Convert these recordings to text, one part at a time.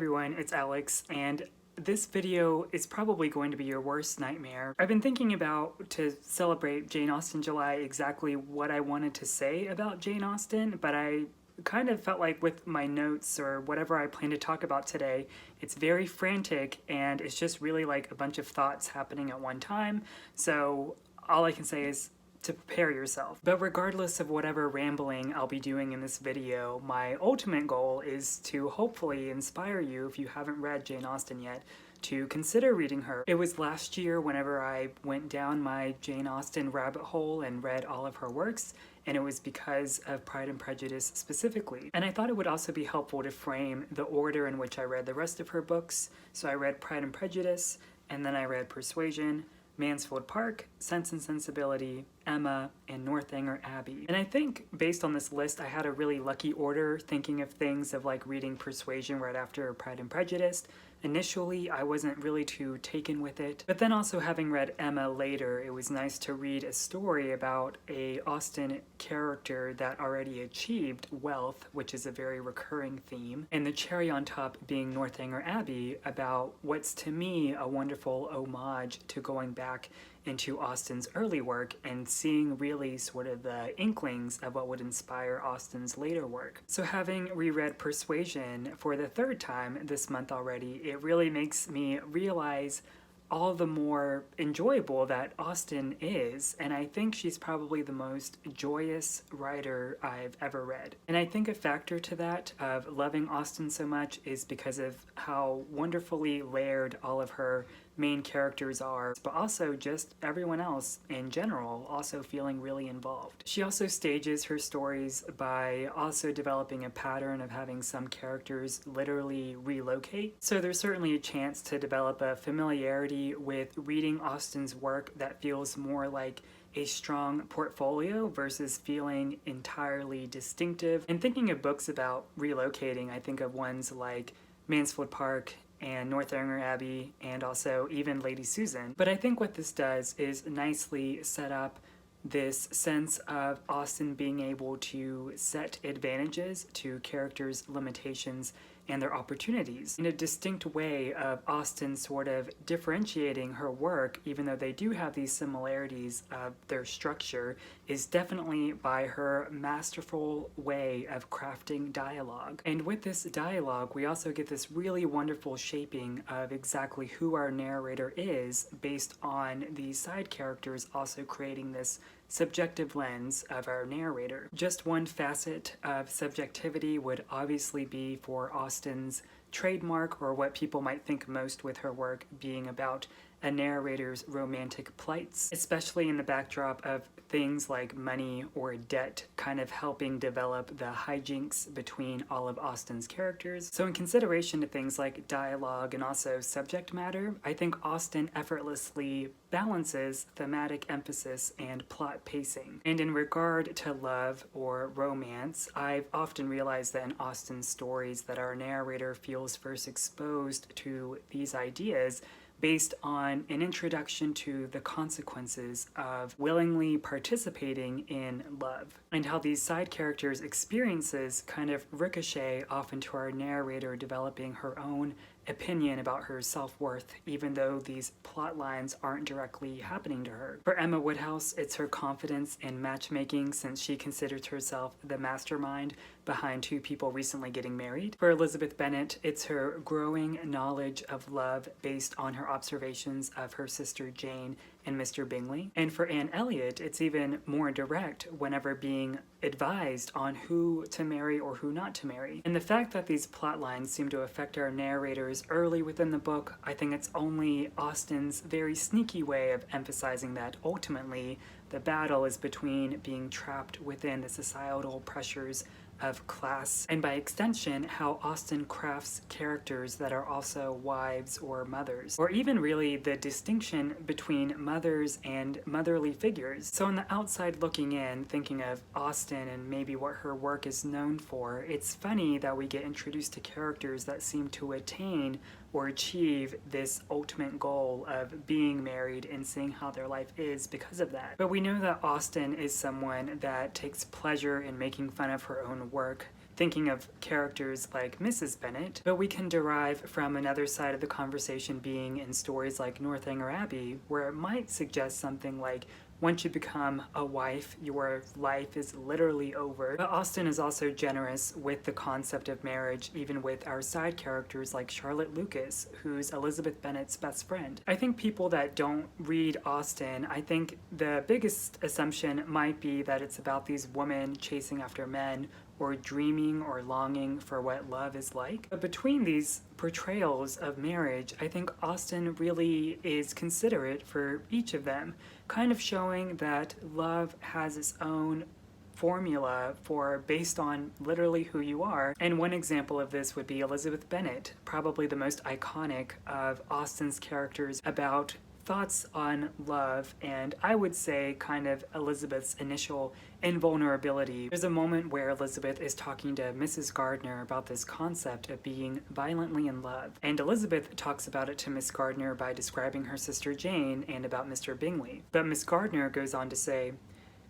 Everyone, it's Alex, and this video is probably going to be your worst nightmare. I've been thinking about, to celebrate Jane Austen July, exactly what I wanted to say about Jane Austen, but I kind of felt like with my notes or whatever I plan to talk about today, it's very frantic and it's just really like a bunch of thoughts happening at one time. So all I can say is to prepare yourself. But regardless of whatever rambling I'll be doing in this video, my ultimate goal is to hopefully inspire you, if you haven't read Jane Austen yet, to consider reading her. It was last year whenever I went down my Jane Austen rabbit hole and read all of her works, and it was because of Pride and Prejudice specifically. And I thought it would also be helpful to frame the order in which I read the rest of her books. So I read Pride and Prejudice, and then I read Persuasion, Mansfield Park, Sense and Sensibility, Emma, and Northanger Abbey. And I think based on this list, I had a really lucky order, thinking of things of like reading Persuasion right after Pride and Prejudice. Initially, I wasn't really too taken with it, but then also having read Emma later, it was nice to read a story about a Austen character that already achieved wealth, which is a very recurring theme, and the cherry on top being Northanger Abbey, about what's to me a wonderful homage to going back into Austen's early work and seeing really sort of the inklings of what would inspire Austen's later work. So having reread Persuasion for the third time this month already, it really makes me realize all the more enjoyable that Austen is, and I think she's probably the most joyous writer I've ever read. And I think a factor to that of loving Austen so much is because of how wonderfully layered all of her main characters are, but also just everyone else in general also feeling really involved. She also stages her stories by also developing a pattern of having some characters literally relocate. So there's certainly a chance to develop a familiarity with reading Austen's work that feels more like a strong portfolio versus feeling entirely distinctive. And thinking of books about relocating, I think of ones like Mansfield Park and Northanger Abbey, and also even Lady Susan. But I think what this does is nicely set up this sense of Austen being able to set advantages to characters' limitations and their opportunities in a distinct way of Austen sort of differentiating her work, even though they do have these similarities of their structure, is definitely by her masterful way of crafting dialogue. And with this dialogue, we also get this really wonderful shaping of exactly who our narrator is based on the side characters also creating this subjective lens of our narrator. Just one facet of subjectivity would obviously be for Austen's trademark, or what people might think most with her work being about a narrator's romantic plights, especially in the backdrop of things like money or debt kind of helping develop the hijinks between all of Austen's characters. So in consideration to things like dialogue and also subject matter, I think Austen effortlessly balances thematic emphasis and plot pacing. And in regard to love or romance, I've often realized that in Austen's stories that our narrator feels first exposed to these ideas based on an introduction to the consequences of willingly participating in love, and how these side characters' experiences kind of ricochet off into our narrator developing her own opinion about her self-worth, even though these plot lines aren't directly happening to her. For Emma Woodhouse, it's her confidence in matchmaking, since she considers herself the mastermind behind two people recently getting married. For Elizabeth Bennet, it's her growing knowledge of love based on her observations of her sister Jane and Mr. Bingley. And for Anne Elliot, it's even more direct whenever being advised on who to marry or who not to marry. And the fact that these plot lines seem to affect our narrators early within the book, I think it's only Austen's very sneaky way of emphasizing that ultimately the battle is between being trapped within the societal pressures of class, and by extension, how Austen crafts characters that are also wives or mothers, or even really the distinction between mothers and motherly figures. So on the outside looking in, thinking of Austen and maybe what her work is known for, it's funny that we get introduced to characters that seem to attain or achieve this ultimate goal of being married and seeing how their life is because of that. But we know that Austen is someone that takes pleasure in making fun of her own work, thinking of characters like Mrs. Bennet, but we can derive from another side of the conversation being in stories like Northanger Abbey, where it might suggest something like, once you become a wife, your life is literally over. But Austen is also generous with the concept of marriage, even with our side characters like Charlotte Lucas, who's Elizabeth Bennet's best friend. I think people that don't read Austen, I think the biggest assumption might be that it's about these women chasing after men or dreaming or longing for what love is like. But between these portrayals of marriage, I think Austen really is considerate for each of them, kind of showing that love has its own formula for based on literally who you are. And one example of this would be Elizabeth Bennet, probably the most iconic of Austen's characters about thoughts on love, and I would say kind of Elizabeth's initial invulnerability. There's a moment where Elizabeth is talking to Mrs. Gardiner about this concept of being violently in love, and Elizabeth talks about it to Miss Gardiner by describing her sister Jane and about Mr. Bingley. But Miss Gardiner goes on to say,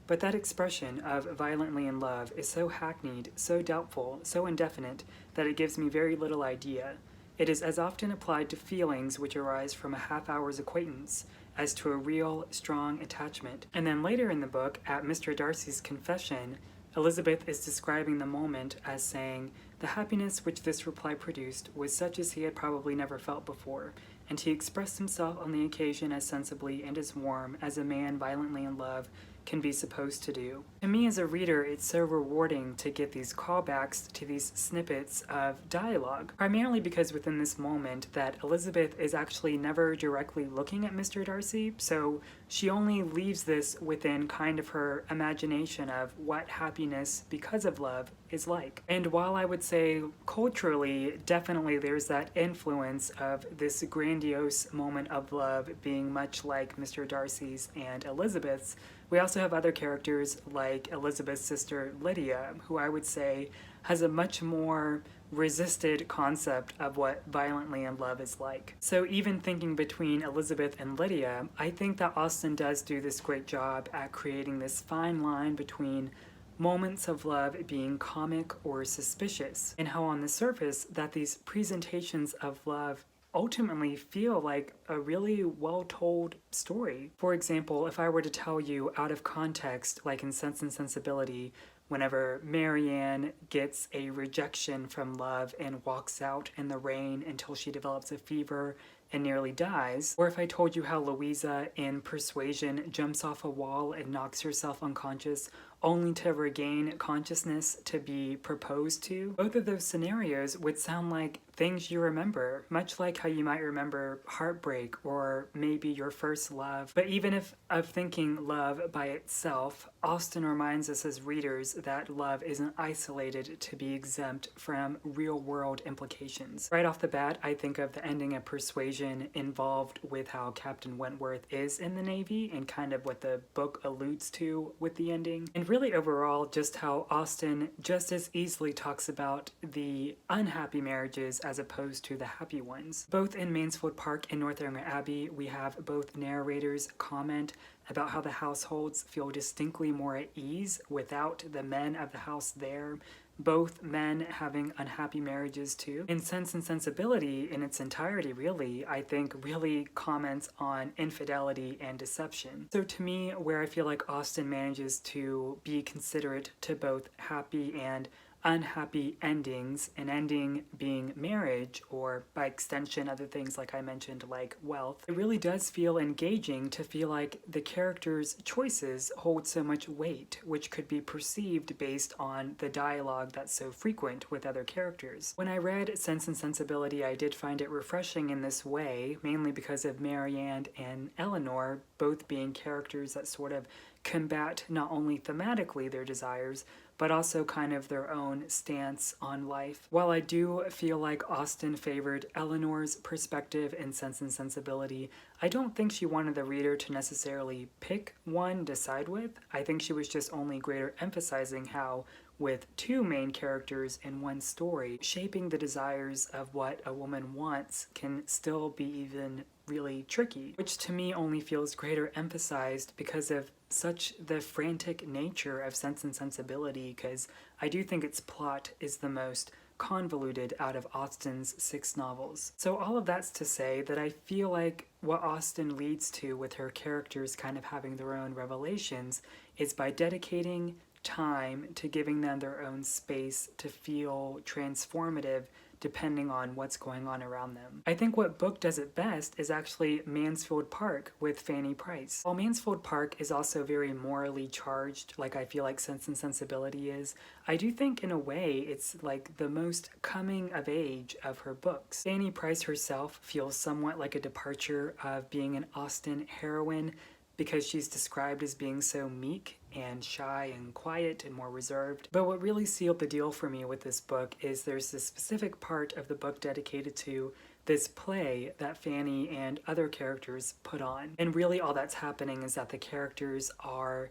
"But that expression of violently in love is so hackneyed, so doubtful, so indefinite, that it gives me very little idea. It is as often applied to feelings which arise from a half-hour's acquaintance as to a real, strong attachment." And then later in the book, at Mr. Darcy's Confession, Elizabeth is describing the moment as saying, "The happiness which this reply produced was such as he had probably never felt before, and he expressed himself on the occasion as sensibly and as warm as a man violently in love can be supposed to do." To me as a reader, it's so rewarding to get these callbacks to these snippets of dialogue, primarily because within this moment that Elizabeth is actually never directly looking at Mr. Darcy, so she only leaves this within kind of her imagination of what happiness because of love is like. And while I would say culturally, definitely there's that influence of this grandiose moment of love being much like Mr. Darcy's and Elizabeth's, we also have other characters like Elizabeth's sister Lydia, who I would say has a much more resisted concept of what violently in love is like. So even thinking between Elizabeth and Lydia, I think that Austen does do this great job at creating this fine line between moments of love being comic or suspicious, and how on the surface that these presentations of love ultimately feel like a really well-told story. For example, if I were to tell you out of context, like in Sense and Sensibility, whenever Marianne gets a rejection from love and walks out in the rain until she develops a fever and nearly dies, or if I told you how Louisa in Persuasion jumps off a wall and knocks herself unconscious only to regain consciousness to be proposed to, both of those scenarios would sound like things you remember, much like how you might remember heartbreak or maybe your first love. But even if of thinking love by itself, Austen reminds us as readers that love isn't isolated to be exempt from real-world implications. Right off the bat, I think of the ending of Persuasion involved with how Captain Wentworth is in the Navy and kind of what the book alludes to with the ending. And really overall, just how Austen just as easily talks about the unhappy marriages as opposed to the happy ones. Both in Mansfield Park and Northanger Abbey, we have both narrators comment about how the households feel distinctly more at ease without the men of the house there, both men having unhappy marriages too. In Sense and Sensibility, in its entirety really, I think really comments on infidelity and deception. So to me, where I feel like Austen manages to be considerate to both happy and unhappy endings, an ending being marriage, or by extension other things like I mentioned like wealth, it really does feel engaging to feel like the characters' choices hold so much weight, which could be perceived based on the dialogue that's so frequent with other characters. When I read Sense and Sensibility, I did find it refreshing in this way, mainly because of Marianne and Eleanor both being characters that sort of combat not only thematically their desires, but also kind of their own stance on life. While I do feel like Austen favored Eleanor's perspective in Sense and Sensibility, I don't think she wanted the reader to necessarily pick one to side with. I think she was just only greater emphasizing how with two main characters in one story, shaping the desires of what a woman wants can still be even really tricky, which to me only feels greater emphasized because of such the frantic nature of Sense and Sensibility, because I do think its plot is the most convoluted out of Austen's 6 novels. So all of that's to say that I feel like what Austen leads to with her characters kind of having their own revelations is by dedicating time to giving them their own space to feel transformative depending on what's going on around them. I think what book does it best is actually Mansfield Park with Fanny Price. While Mansfield Park is also very morally charged, like I feel like Sense and Sensibility is, I do think in a way it's like the most coming of age of her books. Fanny Price herself feels somewhat like a departure of being an Austen heroine, because she's described as being so meek and shy and quiet and more reserved. But what really sealed the deal for me with this book is there's this specific part of the book dedicated to this play that Fanny and other characters put on. And really all that's happening is that the characters are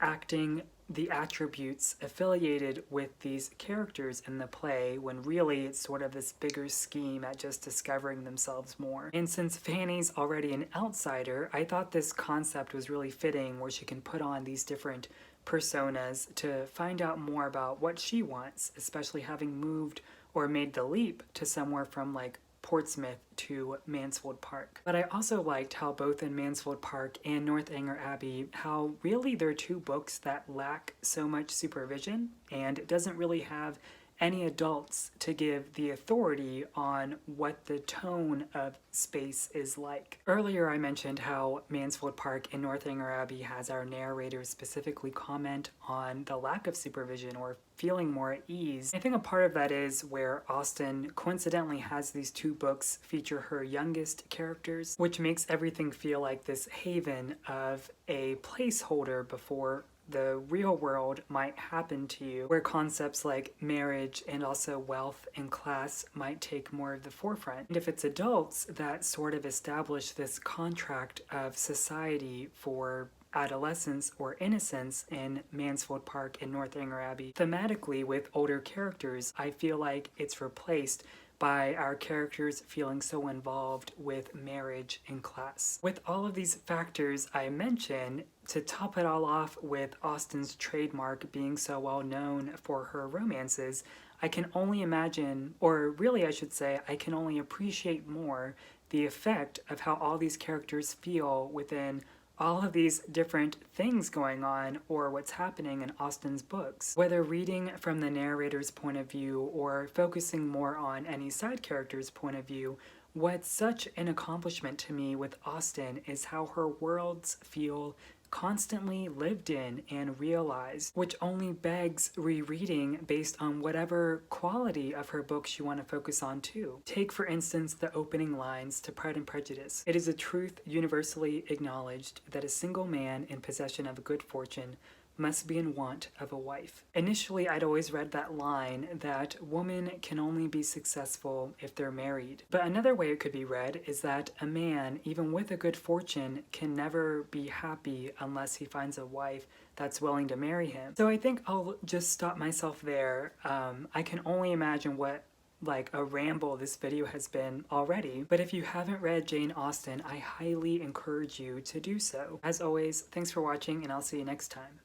acting the attributes affiliated with these characters in the play, when really it's sort of this bigger scheme at just discovering themselves more. And since Fanny's already an outsider, I thought this concept was really fitting, where she can put on these different personas to find out more about what she wants, especially having moved or made the leap to somewhere from like Portsmouth to Mansfield Park. But I also liked how both in Mansfield Park and Northanger Abbey, how really they're two books that lack so much supervision, and it doesn't really have any adults to give the authority on what the tone of space is like. Earlier I mentioned how Mansfield Park and Northanger Abbey has our narrators specifically comment on the lack of supervision or feeling more at ease. I think a part of that is where Austen coincidentally has these two books feature her youngest characters, which makes everything feel like this haven of a placeholder before the real world might happen to you, where concepts like marriage and also wealth and class might take more of the forefront. And if it's adults that sort of establish this contract of society for adolescence or innocence in Mansfield Park and Northanger Abbey, thematically with older characters, I feel like it's replaced by our characters feeling so involved with marriage and class. With all of these factors I mentioned, to top it all off with Austen's trademark being so well known for her romances, I can only imagine, or really I should say, I can only appreciate more the effect of how all these characters feel within all of these different things going on or what's happening in Austen's books. Whether reading from the narrator's point of view or focusing more on any side character's point of view, what's such an accomplishment to me with Austen is how her worlds feel constantly lived in and realized, which only begs rereading based on whatever quality of her books you want to focus on too. Take for instance the opening lines to Pride and Prejudice. It is a truth universally acknowledged that a single man in possession of a good fortune must be in want of a wife. Initially, I'd always read that line that women can only be successful if they're married. But another way it could be read is that a man, even with a good fortune, can never be happy unless he finds a wife that's willing to marry him. So I think I'll just stop myself there. I can only imagine what like a ramble this video has been already, but if you haven't read Jane Austen, I highly encourage you to do so. As always, thanks for watching and I'll see you next time.